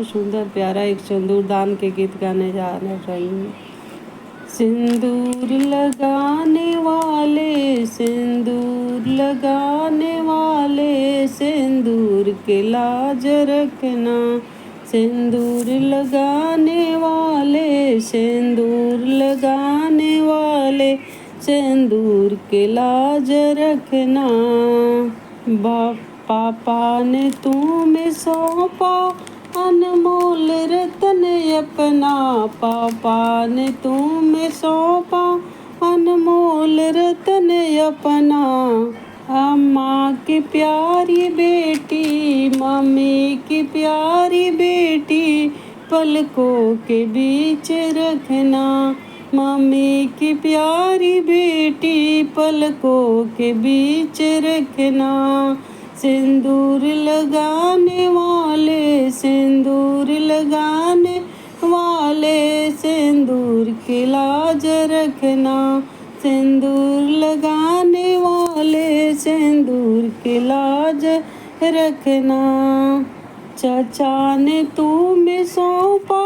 बहुत सुंदर प्यारा एक सिंदूर दान के गीत गाने जा रही हूँ। सिंदूर लगाने वाले, सिंदूर लगाने वाले, सिंदूर के लाज रखना। सिंदूर लगाने वाले, सिंदूर लगाने वाले, सिंदूर के लाज रखना। पापा ने तुम्हें सौंपा अनमोल रतन अपना। पापा ने तुम्हें सौंपा अनमोल रतन अपना। अम्मा की प्यारी बेटी, मम्मी की प्यारी बेटी, पलकों के बीच रखना। मम्मी की प्यारी बेटी, पलकों के बीच रखना। सिंदूर लगाने वाले, सिंदूर लगाने वाले, सिंदूर की लाज रखना। सिंदूर लगाने वाले, सिंदूर की लाज रखना। चाचा ने तुम्हें सौंपा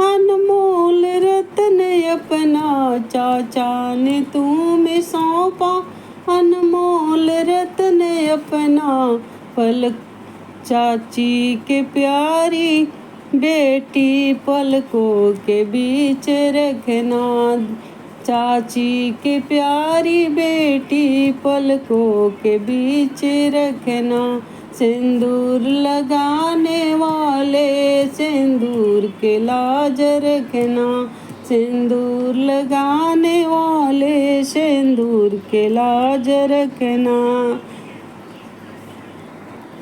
अनमोल रतन अपना। चाचा ने तुम्हें सौंपा अनमोल रतन अपना। पलक चाची के प्यारी बेटी, पलकों के बीच रखना। चाची के प्यारी बेटी, पलकों के बीच रखना। सिंदूर लगाने वाले, सिंदूर के लाज रखना। सिंदूर लगाने वाले, सिंदूर के लाज रखना।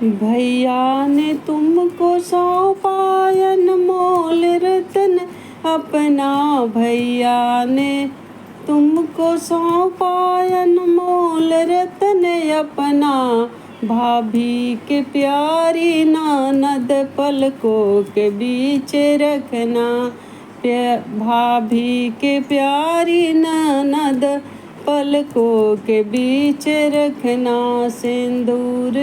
भैया ने तुमको सौंपा अनमोल रतन अपना। भैया ने तुमको सौंपा अनमोल रतन अपना। भाभी के प्यारी ननद, पलकों के बीच रखना। भाभी के प्यारी ननद, पलकों के बीच रखना। सिंदूर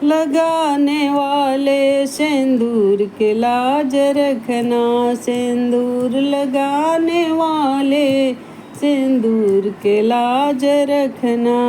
लगाने वाले, सिंदूर के लाज रखना। सिंदूर लगाने वाले, सिंदूर के लाज रखना।